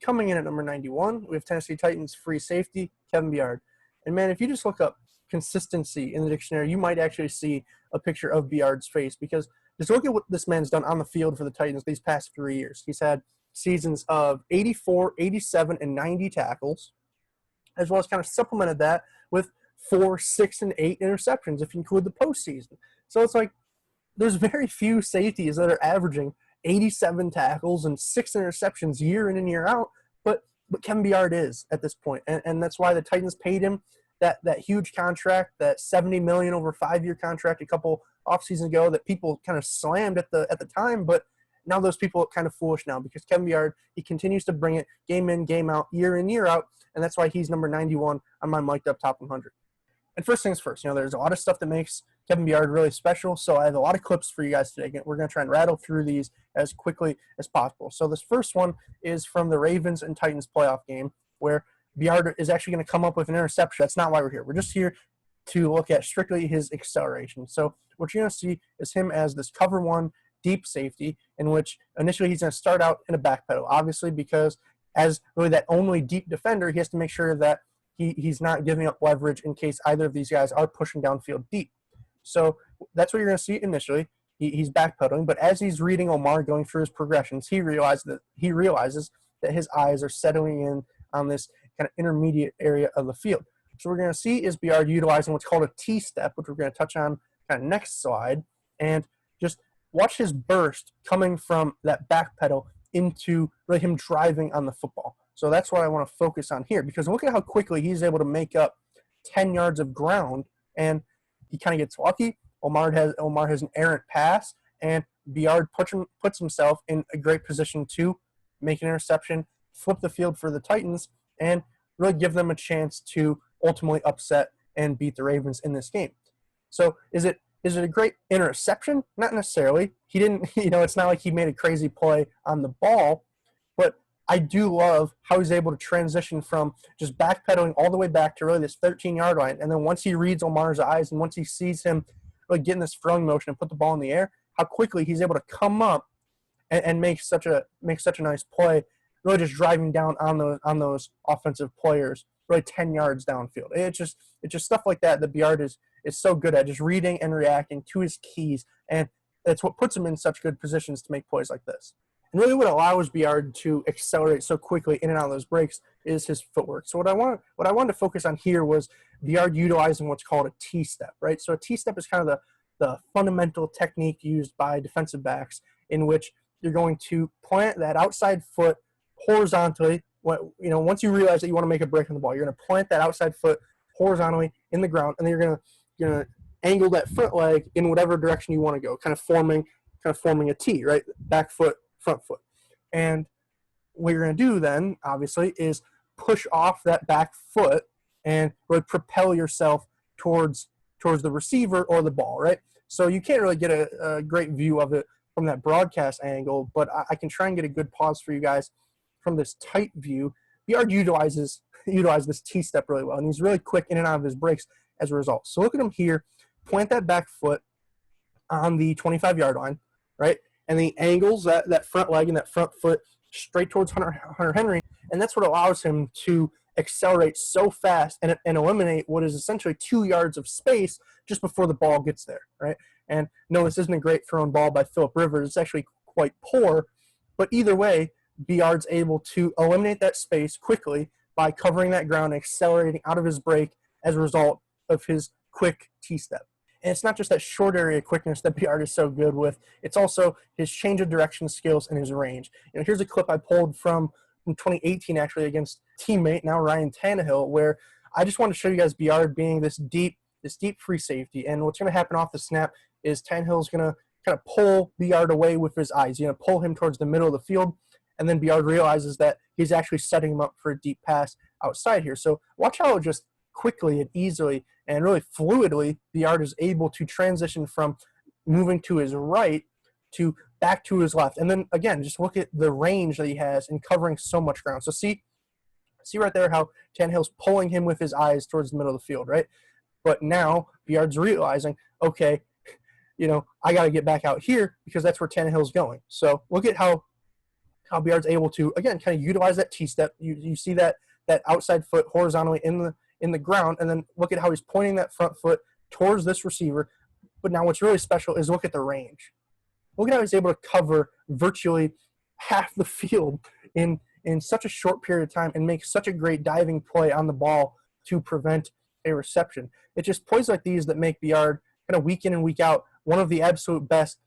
coming in at number 91, we have Tennessee Titans free safety, Kevin Byard. And man, if you just look up consistency in the dictionary, you might actually see a picture of Byard's face, because just look at what this man's done on the field for the Titans these past 3 years. He's had seasons of 84, 87, and 90 tackles, as well as kind of supplemented that with 4, 6, and 8 interceptions if you include the postseason. So it's like there's very few safeties that are averaging 87 tackles and 6 interceptions year in and year out, but Kevin Byard is at this point. And that's why the Titans paid him that huge contract, that $70 million over 5-year contract a couple offseasons ago that people kind of slammed at the time, but now those people are kind of foolish now, because Kevin Byard, he continues to bring it game in, game out, year in, year out, and that's why he's number 91 on my mic'd up top 100. And first things first, there's a lot of stuff that makes Kevin Byard really special, so I have a lot of clips for you guys today. We're going to try and rattle through these as quickly as possible. So this first one is from the Ravens and Titans playoff game, where Byard is actually going to come up with an interception. That's not why we're here. We're just here to look at strictly his acceleration. So what you're going to see is him as this cover one deep safety, in which initially he's going to start out in a back pedal, obviously, because as really that only deep defender, he has to make sure that he's not giving up leverage in case either of these guys are pushing downfield deep. So that's what you're going to see initially. He's backpedaling, but as he's reading Omar going through his progressions, he realizes that his eyes are settling in on this kind of intermediate area of the field. So we're going to see is Byard utilizing what's called a T-step, which we're going to touch on kind of next slide, and just watch his burst coming from that back pedal into really him driving on the football. So that's what I want to focus on here, because look at how quickly he's able to make up 10 yards of ground, and he kind of gets lucky. Omar has an errant pass, and Byard puts himself in a great position to make an interception, flip the field for the Titans, and really give them a chance to ultimately upset and beat the Ravens in this game. So is it a great interception? Not necessarily. He didn't, it's not like he made a crazy play on the ball, but I do love how he's able to transition from just backpedaling all the way back to really this 13-yard line. And then once he reads Omar's eyes and once he sees him really get in this throwing motion and put the ball in the air, how quickly he's able to come up and make such a nice play, really just driving down on those offensive players, really 10 yards downfield. It's just stuff like that Byard is so good at, just reading and reacting to his keys, and that's what puts him in such good positions to make plays like this. And really what allows Byard to accelerate so quickly in and out of those breaks is his footwork. So what I wanted to focus on here was Byard utilizing what's called a T-step, right? So a T-step is kind of the fundamental technique used by defensive backs, in which you're going to plant that outside foot horizontally. Once you realize that you want to make a break on the ball, you're going to plant that outside foot horizontally in the ground, and then you're going to angle that front leg in whatever direction you want to go, kind of forming a T, right? Back foot, front foot. And what you're going to do then, obviously, is push off that back foot and really propel yourself towards the receiver or the ball, right? So you can't really get a great view of it from that broadcast angle, but I can try and get a good pause for you guys from this tight view. Byard utilizes this T-step really well, and he's really quick in and out of his breaks as a result. So look at him here, plant that back foot on the 25-yard line, right? And he angles that front leg and that front foot straight towards Hunter Henry, and that's what allows him to accelerate so fast and eliminate what is essentially 2 yards of space just before the ball gets there, right? And no, this isn't a great thrown ball by Phillip Rivers. It's actually quite poor, but either way, Byard's able to eliminate that space quickly by covering that ground and accelerating out of his break as a result of his quick T-step. And it's not just that short area quickness that Byard is so good with. It's also his change of direction skills and his range. Here's a clip I pulled from 2018, actually, against teammate, now Ryan Tannehill, where I just want to show you guys Byard being this deep free safety. And what's going to happen off the snap is Tannehill's going to kind of pull Byard away with his eyes. He's going to pull him towards the middle of the field, and then Byard realizes that he's actually setting him up for a deep pass outside here. So watch how just quickly and easily and really fluidly Byard is able to transition from moving to his right to back to his left. And then, again, just look at the range that he has in covering so much ground. So see right there how Tannehill's pulling him with his eyes towards the middle of the field, right? But now Byard's realizing, okay, I got to get back out here because that's where Tannehill's going. So look at how how Byard's able to, again, kind of utilize that T-step. You see that outside foot horizontally in the ground, and then look at how he's pointing that front foot towards this receiver. But now what's really special is look at the range. Look at how he's able to cover virtually half the field in such a short period of time and make such a great diving play on the ball to prevent a reception. It's just plays like these that make Byard kind of week in and week out one of the absolute best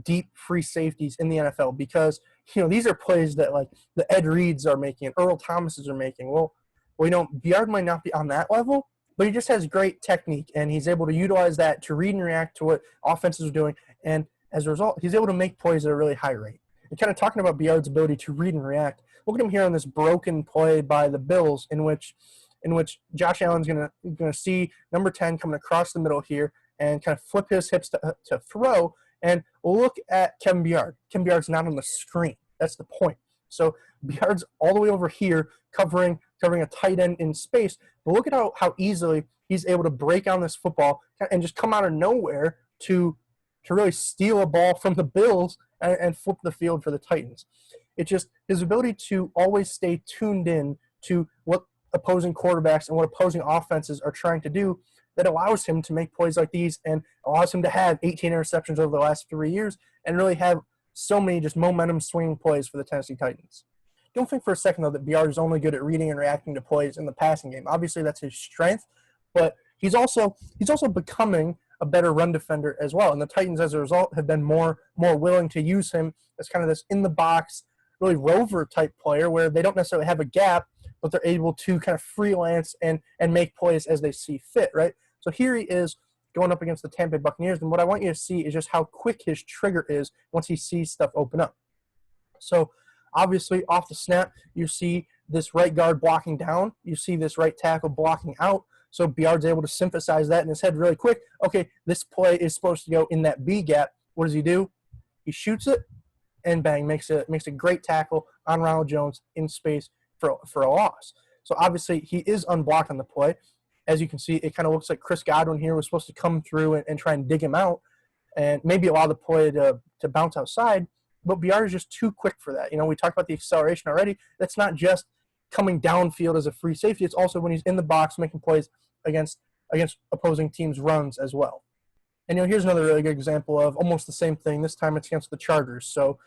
deep free safeties in the NFL, because these are plays that like the Ed Reeds are making and Earl Thomases are making. Well, Byard might not be on that level, but he just has great technique, and he's able to utilize that to read and react to what offenses are doing, and as a result, he's able to make plays at a really high rate. And kind of talking about Byard's ability to read and react, look at him here on this broken play by the Bills in which Josh Allen's gonna see number 10 coming across the middle here and kind of flip his hips to throw, and look at Kevin Byard. Kevin Byard's not on the screen. That's the point. So Byard's all the way over here covering a tight end in space, but look at how easily he's able to break on this football and just come out of nowhere to really steal a ball from the Bills and flip the field for the Titans. It's just his ability to always stay tuned in to what opposing quarterbacks and what opposing offenses are trying to do that allows him to make plays like these and allows him to have 18 interceptions over the last 3 years and really have so many just momentum swinging plays for the Tennessee Titans. Don't think for a second, though, that Byard is only good at reading and reacting to plays in the passing game. Obviously, that's his strength, but he's also becoming a better run defender as well. And the Titans, as a result, have been more willing to use him as kind of this in-the-box, really rover-type player where they don't necessarily have a gap, but they're able to kind of freelance and make plays as they see fit, right? So here he is going up against the Tampa Bay Buccaneers, and what I want you to see is just how quick his trigger is once he sees stuff open up. So obviously, off the snap, you see this right guard blocking down. You see this right tackle blocking out. So Byard's able to synthesize that in his head really quick. Okay, this play is supposed to go in that B gap. What does he do? He shoots it, and bang, makes a great tackle on Ronald Jones in space for a loss. So obviously, he is unblocked on the play. As you can see, it kind of looks like Chris Godwin here was supposed to come through and try and dig him out and maybe allow the play to bounce outside. But Byard is just too quick for that. We talked about the acceleration already. That's not just coming downfield as a free safety. It's also when he's in the box making plays against opposing teams' runs as well. And here's another really good example of almost the same thing. This time it's against the Chargers. So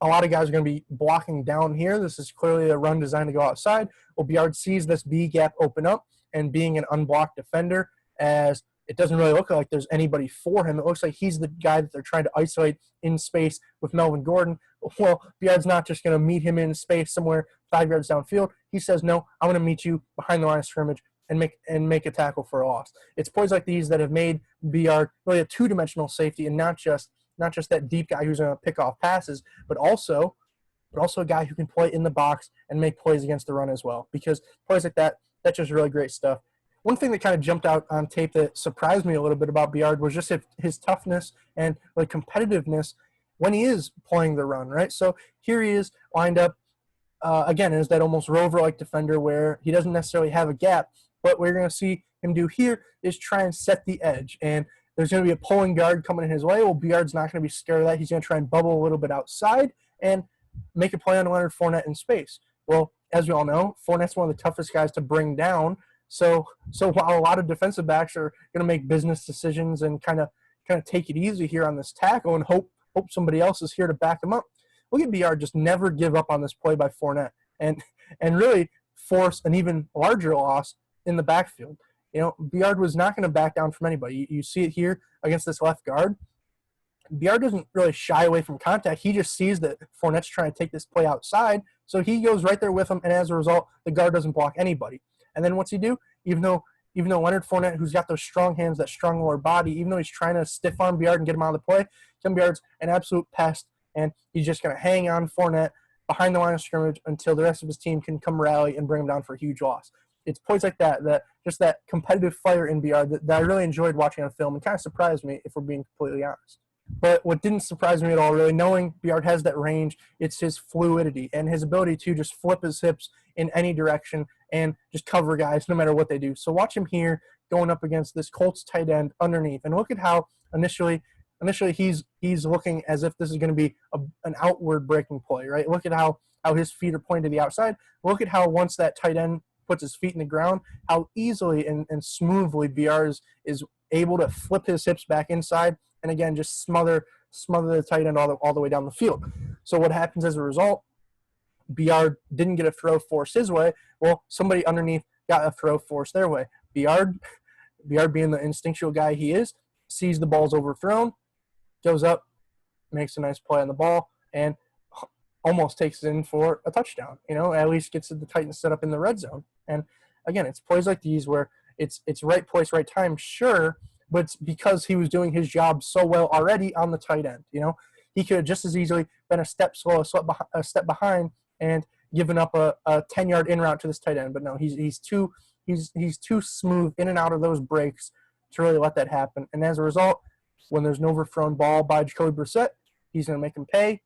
a lot of guys are going to be blocking down here. This is clearly a run designed to go outside. Well, Byard sees this B gap open up, and being an unblocked defender, as it doesn't really look like there's anybody for him. It looks like he's the guy that they're trying to isolate in space with Melvin Gordon. Well, Byard's not just going to meet him in space somewhere 5 yards downfield. He says, no, I'm going to meet you behind the line of scrimmage and make a tackle for a loss. It's plays like these that have made Byard really a two-dimensional safety, and not just that deep guy who's going to pick off passes, but also a guy who can play in the box and make plays against the run as well. Because plays like that's just really great stuff. One thing that kind of jumped out on tape that surprised me a little bit about Byard was just his toughness and like competitiveness when he is playing the run, right? So here he is lined up, again, as that almost rover-like defender where he doesn't necessarily have a gap. What we're going to see him do here is try and set the edge. And there's going to be a pulling guard coming in his way. Well, Byard's not going to be scared of that. He's going to try and bubble a little bit outside and make a play on Leonard Fournette in space. Well, as we all know, Fournette's one of the toughest guys to bring down. So while a lot of defensive backs are going to make business decisions and kind of take it easy here on this tackle and hope somebody else is here to back him up, look at Byard just never give up on this play by Fournette and really force an even larger loss in the backfield. Byard was not going to back down from anybody. You see it here against this left guard. Byard doesn't really shy away from contact. He just sees that Fournette's trying to take this play outside, so he goes right there with him, and as a result, the guard doesn't block anybody. And then what's he do? Even though Leonard Fournette, who's got those strong hands, that strong lower body, even though he's trying to stiff arm Byard and get him out of the play, Kevin Byard's an absolute pest, and he's just going to hang on Fournette behind the line of scrimmage until the rest of his team can come rally and bring him down for a huge loss. It's points like that just that competitive fire in Byard that I really enjoyed watching on film and kind of surprised me, if we're being completely honest. But what didn't surprise me at all, really, knowing Byard has that range, it's his fluidity and his ability to just flip his hips in any direction and just cover guys no matter what they do. So watch him here going up against this Colts tight end underneath, and look at how initially he's looking as if this is going to be an outward breaking play, right? Look at how how his feet are pointed to the outside. Look at how once that tight end puts his feet in the ground, how easily and smoothly Byard is able to flip his hips back inside and again just smother the tight end all the way down the field. So what happens as a result? Byard didn't get a throw forced his way. Well, somebody underneath got a throw forced their way. Byard being the instinctual guy he is, sees the ball's overthrown, goes up, makes a nice play on the ball, and almost takes it in for a touchdown. At least gets the Titans set up in the red zone. And again, it's plays like these where it's right place, right time, sure, but it's because he was doing his job so well already on the tight end. He could have just as easily been a step slow, a step behind, and given up a 10-yard in route to this tight end. But no, he's too smooth in and out of those breaks to really let that happen. And as a result, when there's an overthrown ball by Jacoby Brissett, he's going to make him pay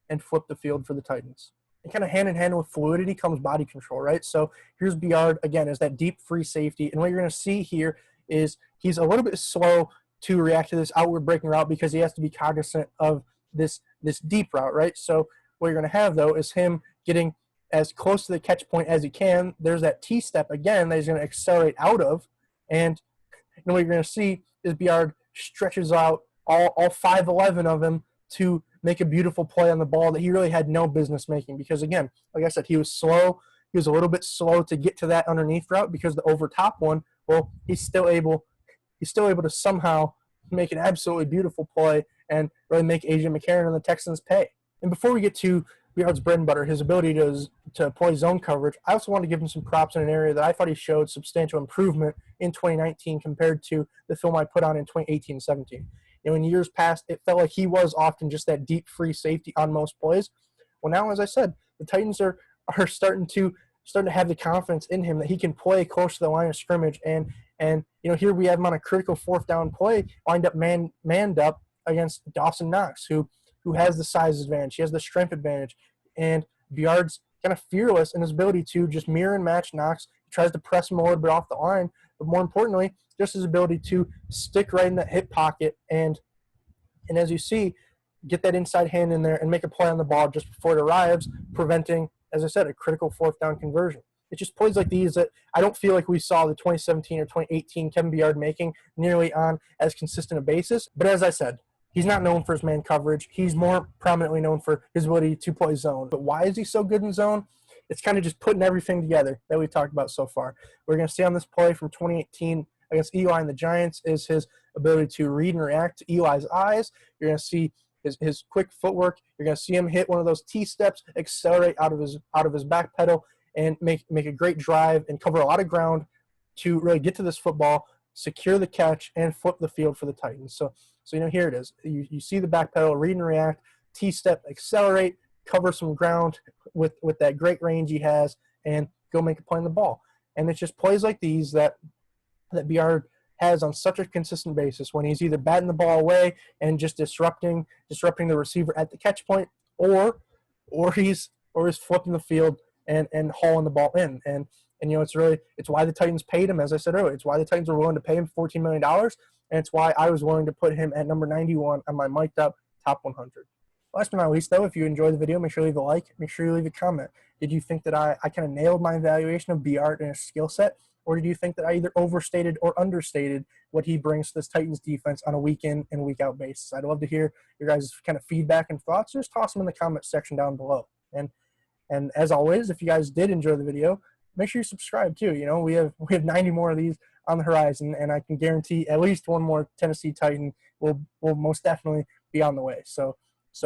and flip the field for the Titans. And kind of hand in hand with fluidity comes body control, right? So here's Byard, again, as that deep free safety. And what you're going to see here is he's a little bit slow to react to this outward breaking route because he has to be cognizant of this deep route, right? So what you're going to have, though, is him getting as close to the catch point as he can. There's that T-step, again, that he's going to accelerate out of. And what you're going to see is Byard stretches out all 5'11" of him to make a beautiful play on the ball that he really had no business making because, again, like I said, he was slow. He was a little bit slow to get to that underneath route because the over top one, well, he's still able to somehow make an absolutely beautiful play and really make A.J. McCarron and the Texans pay. And before we get to Byard's bread and butter, his ability to play zone coverage, I also want to give him some props in an area that I thought he showed substantial improvement in 2019 compared to the film I put on in 2018-17. In years past, it felt like he was often just that deep free safety on most plays. Well, now, as I said, the Titans are starting to have the confidence in him that he can play close to the line of scrimmage. And here we have him on a critical fourth down play, wind up manned up against Dawson Knox, who has the size advantage, he has the strength advantage, and Byard's kind of fearless in his ability to just mirror and match Knox. He tries to press him a little bit off the line, but more importantly, just his ability to stick right in that hip pocket and as you see, get that inside hand in there and make a play on the ball just before it arrives, preventing, as I said, a critical fourth down conversion. It's just plays like these that I don't feel like we saw the 2017 or 2018 Kevin Byard making nearly on as consistent a basis. But as I said, he's not known for his man coverage. He's more prominently known for his ability to play zone. But why is he so good in zone? It's kind of just putting everything together that we've talked about so far. We're going to see on this play from 2018 against Eli and the Giants is his ability to read and react to Eli's eyes. You're going to see his quick footwork. You're going to see him hit one of those T-steps, accelerate out of his back pedal, and make a great drive and cover a lot of ground to really get to this football, secure the catch, and flip the field for the Titans. So here it is. You see the back pedal, read and react, T-step, accelerate, cover some ground with that great range he has, and go make a play on the ball. And it's just plays like these that Byard has on such a consistent basis when he's either batting the ball away and just disrupting the receiver at the catch point, or he's flipping the field and hauling the ball in. And it's why the Titans paid him, as I said earlier. It's why the Titans were willing to pay him $14 million, and it's why I was willing to put him at number 91 on my mic'd up top 100. Last but not least, though, if you enjoyed the video, make sure you leave a like. Make sure you leave a comment. Did you think that I kind of nailed my evaluation of Byard and his skill set? Or did you think that I either overstated or understated what he brings to this Titans defense on a week-in and week-out basis? I'd love to hear your guys' kind of feedback and thoughts. Just toss them in the comment section down below. And as always, if you guys did enjoy the video, make sure you subscribe too. We have 90 more of these on the horizon, and I can guarantee at least one more Tennessee Titan will most definitely be on the way. So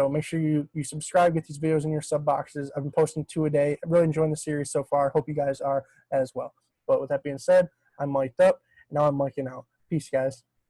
make sure you subscribe, get these videos in your sub boxes. I've been posting 2 a day. I'm really enjoying the series so far. Hope you guys are as well. But with that being said, I'm mic'd up. Now I'm mic'ing out. Peace, guys.